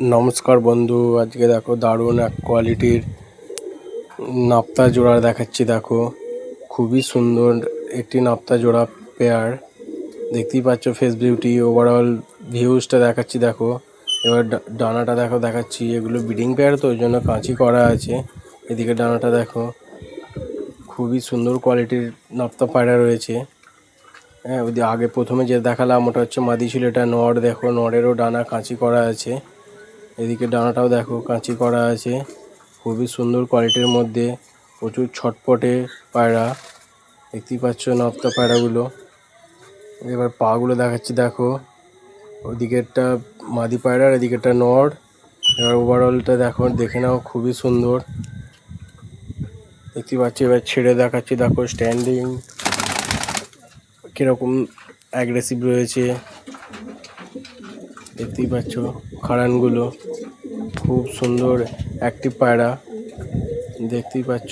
নমস্কার বন্ধু, আজকে দেখো দারুণ এক কোয়ালিটির নাপ্তা জোড়া দেখাচ্ছি। দেখো খুবই সুন্দর একটি নাপ্তা জোড়া পেয়ার, দেখতেই পাচ্ছ। ফেস বিউটি ওভারঅল ভিউজটা দেখাচ্ছি। দেখো এবার ডানাটা দেখো দেখাচ্ছি। এগুলো ব্রিডিং পেয়ার তো ওই জন্য কাঁচি করা আছে। এদিকে ডানাটা দেখো, খুবই সুন্দর কোয়ালিটির নাপ্তা পায়রা রয়েছে। হ্যাঁ, ওই আগে প্রথমে যে দেখালাম ওটা হচ্ছে মাদি ছিল, এটা নর। দেখো নরেরও ডানা কাঁচি করা আছে। এদিকে ডানাটাও দেখো কাঁচি করা আছে। খুবই সুন্দর কোয়ালিটির মধ্যে, প্রচুর ছটপটে পায়রা, দেখতেই পাচ্ছ নপ্তা পায়রাগুলো। এবার পাগুলো দেখাচ্ছি। দেখো ওদিকে একটা মাদি পায়রা, এদিকে একটা নর। এবার ওভারঅলটা দেখো, দেখে নাও, খুবই সুন্দর দেখতে পাচ্ছি। এবার ছেড়ে দেখাচ্ছি। দেখো স্ট্যান্ডিং কীরকম অ্যাগ্রেসিভ রয়েছে, দেখতেই পাচ্ছ। খাড়ানগুলো খুব সুন্দর অ্যাক্টিভ পায়রা, দেখতেই পাচ্ছ।